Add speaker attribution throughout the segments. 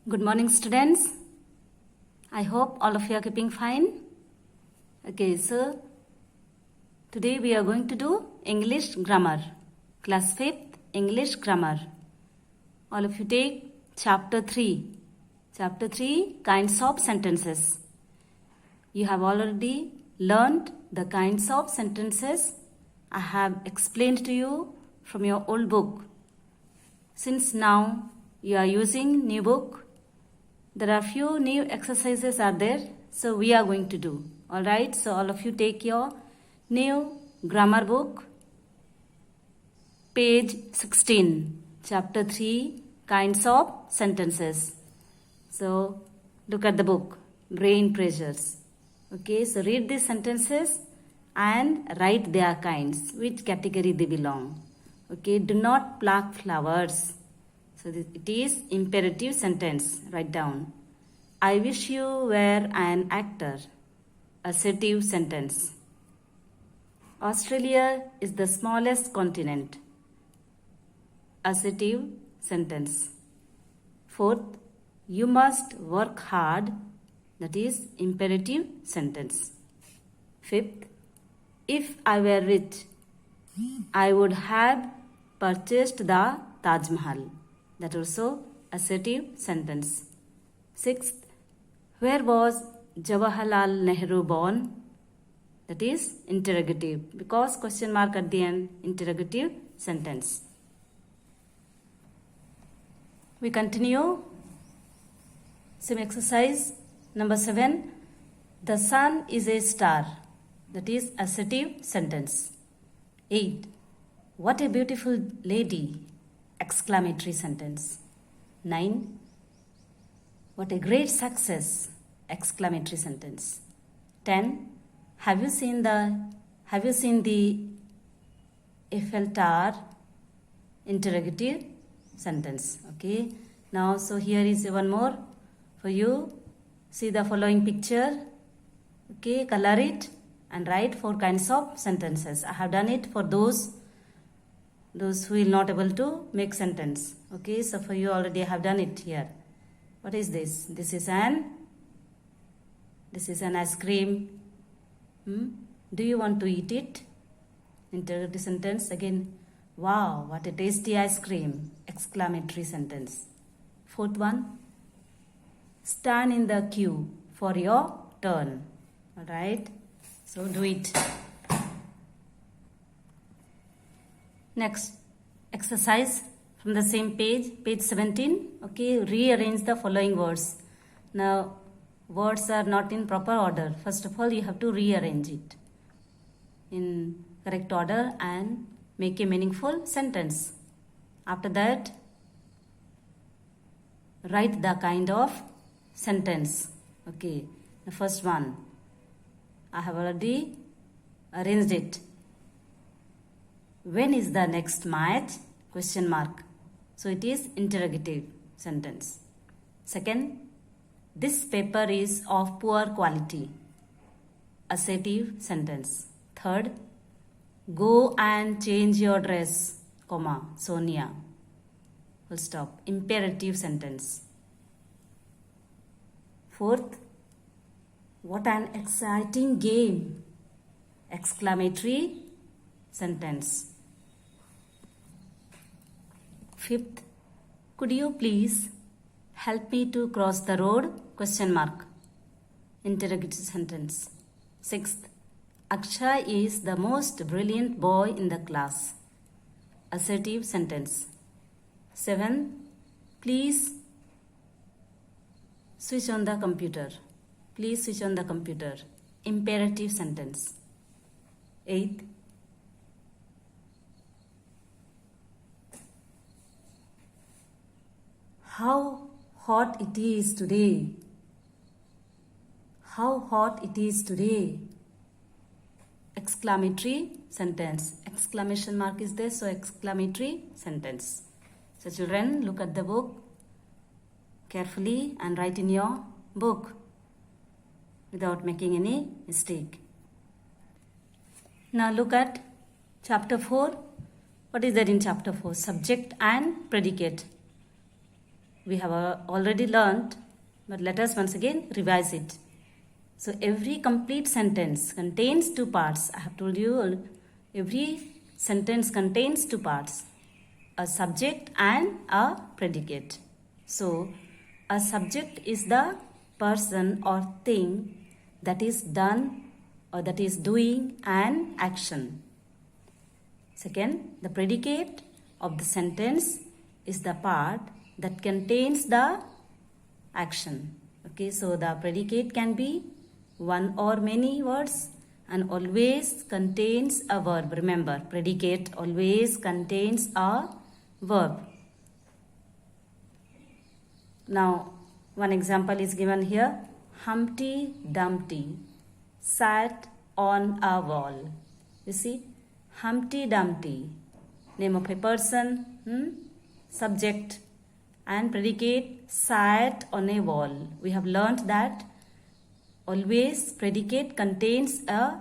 Speaker 1: Good morning, students. I hope all of you are keeping fine. Okay, so today we are going to do English grammar. Class 5th English grammar. All of you take chapter 3. Chapter 3, kinds of sentences. You have already learned the kinds of sentences I have explained to you from your old book. Since now you are using new book, there are few new exercises are there, so we are going to do. Alright, so all of you take your new grammar book, page 16, chapter 3, kinds of sentences. So look at the book, brain pressures. Okay, so read these sentences and write their kinds, which category they belong. Okay, do not pluck flowers. So it is imperative sentence. Write down. I wish you were an actor. Assertive sentence. Australia is the smallest continent. Assertive sentence. Fourth, you must work hard. That is imperative sentence. Fifth, if I were rich, I would have purchased the Taj Mahal. That also assertive sentence. Sixth, where was Jawaharlal Nehru born? That is interrogative, because question mark at the end, interrogative sentence. We continue. Same exercise. Number 7, the sun is a star. That is assertive sentence. 8, what a beautiful lady. Exclamatory sentence. 9, what a great success. Exclamatory sentence. 10, have you seen the Eiffel Tower? Interrogative sentence. Okay, now so here is one more for you. See the following picture. Okay, color it and write 4 kinds of sentences. I have done it for those who will not able to make sentence. Okay, so for you already I have done it here. What is this? This is an ice cream. Do you want to eat it? Interrogative sentence. Again, wow, what a tasty ice cream. Exclamatory sentence. 4th one, stand in the queue for your turn. Alright, so do it. Next exercise from the same page 17. Okay, rearrange the following words. Now, words are not in proper order. First of all, you have to rearrange it in correct order and make a meaningful sentence. After that, write the kind of sentence. Okay, the first one, I have already arranged it. When is the next match? Question mark. So it is interrogative sentence. Second, this paper is of poor quality. Assertive sentence. Third, go and change your dress, comma, Sonia. Full stop. Imperative sentence. Fourth, what an exciting game. Exclamatory sentence. Fifth, could you please help me to cross the road? Question mark. Interrogative sentence. Sixth, Akshay is the most brilliant boy in the class. Assertive sentence. 7, please switch on the computer. Please switch on the computer. Imperative sentence. 8, how hot it is today. How hot it is today. Exclamatory sentence. Exclamation mark is there, so exclamatory sentence. So children, look at the book carefully and write in your book without making any mistake. Now look at chapter 4. What is there in chapter 4? Subject and predicate. we have already learned, but let us once again revise it. So every complete sentence contains two parts. I have told you every sentence contains two parts, a subject and a predicate. So a subject is the person or thing that is done or that is doing an action. Second, the predicate of the sentence is the part that contains the action. Okay, so the predicate can be one or many words and always contains a verb. Remember, predicate always contains a verb. Now, one example is given here. Humpty Dumpty sat on a wall. You see, Humpty Dumpty, name of a person, subject, and predicate sat on a wall. We have learnt that always predicate contains a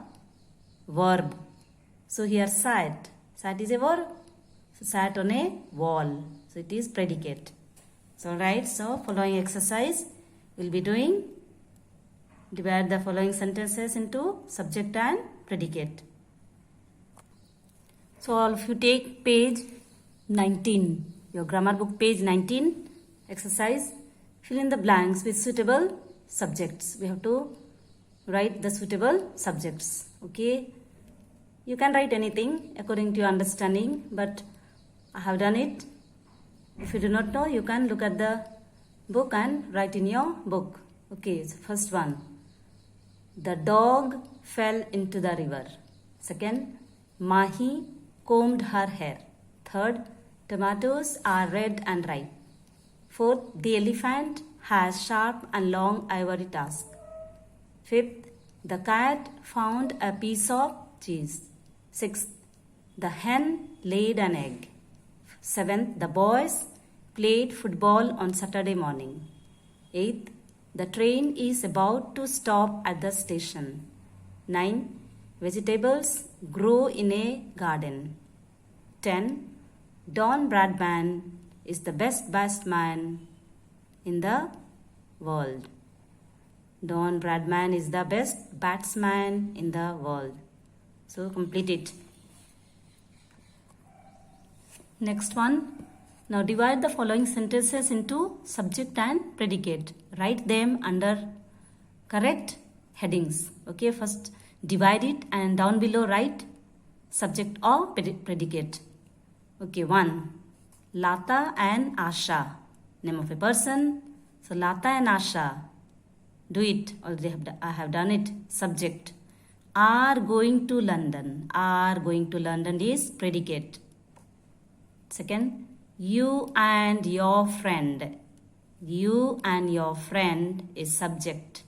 Speaker 1: verb. So here sat is a verb. So sat on a wall. So it is predicate. So right, so following exercise we'll be doing. Divide the following sentences into subject and predicate. So all of you take page 19, your grammar book page 19, exercise. Fill in the blanks with suitable subjects. We have to write the suitable subjects. Okay. You can write anything according to your understanding, but I have done it. If you do not know, you can look at the book and write in your book. Okay, so first one. The dog fell into the river. Second, Mahi combed her hair. Third, tomatoes are red and ripe. Fourth, the elephant has sharp and long ivory tusk. Fifth, the cat found a piece of cheese. Sixth, the hen laid an egg. Seventh, the boys played football on Saturday morning. Eighth, the train is about to stop at the station. 9. Vegetables grow in a garden. 10. Don Bradman is the best batsman in the world. Don Bradman is the best batsman in the world. So complete it. Next one. Now divide the following sentences into subject and predicate. Write them under correct headings. Okay, first divide it and down below write subject or predicate. Okay, 1. Lata and Asha. Name of a person. So Lata and Asha. Do it. Already I have done it. Subject. Are going to London. Are going to London is predicate. Second, you and your friend. You and your friend is subject.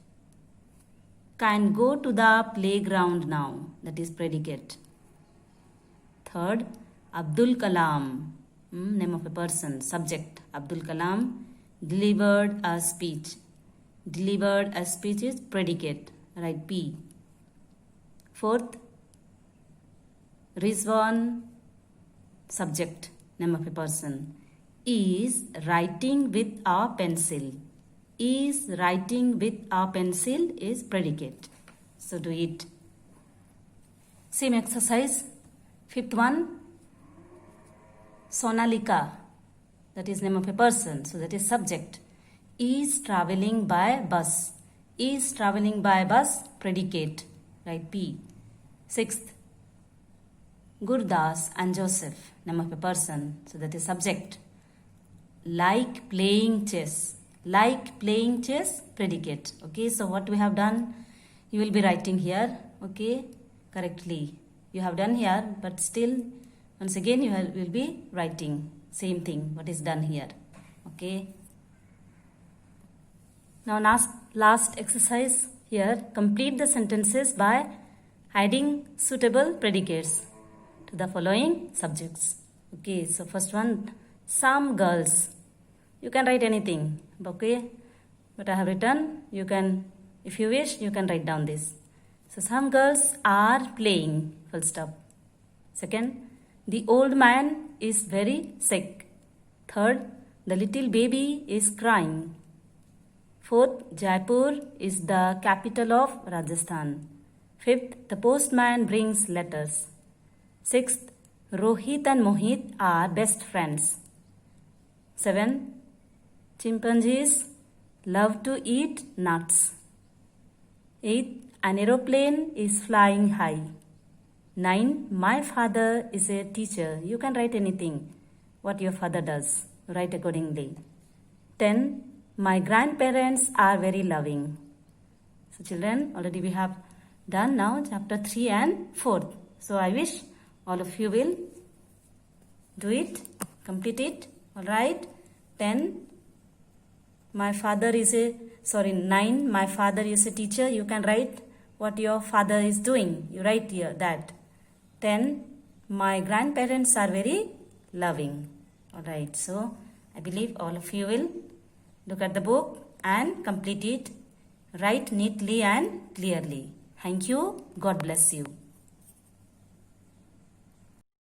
Speaker 1: Can go to the playground now. That is predicate. Third, Abdul Kalam. Name of a person. Subject. Abdul Kalam delivered a speech. Delivered a speech is predicate. Write P. Fourth, Rizwan. Subject. Name of a person. Is writing with a pencil. Is writing with a pencil is predicate. So do it. Same exercise. Fifth one. Sonalika. That is name of a person. So that is subject. Is traveling by bus. Is traveling by bus predicate. Right P. Sixth. Gurdas and Joseph. Name of a person. So that is subject. Like playing chess. Like playing chess predicate. Okay, so what we have done, you will be writing here. Okay, correctly. You have done here, but still once again you will be writing same thing what is done here. Okay. Now last exercise here. Complete the sentences by adding suitable predicates to the following subjects. Okay, so first one, some girls. You can write anything, okay? But I have written, you can, if you wish, you can write down this. So some girls are playing, full stop. Second, the old man is very sick. Third, The little baby is crying. 4th, Jaipur is the capital of Rajasthan. 5th, the postman brings letters. 6th, Rohit and Mohit are best friends. 7th, chimpanzees love to eat nuts. 8th, an aeroplane is flying high. 9, my father is a teacher. You can write anything, what your father does. Write accordingly. 10, my grandparents are very loving. So children, already we have done now chapter 3 and 4th. So I wish all of you will do it, complete it. Alright. 10, 9, my father is a teacher. You can write what your father is doing. You write here that. 10, my grandparents are very loving. Alright, so I believe all of you will look at the book and complete it. Write neatly and clearly. Thank you. God bless you.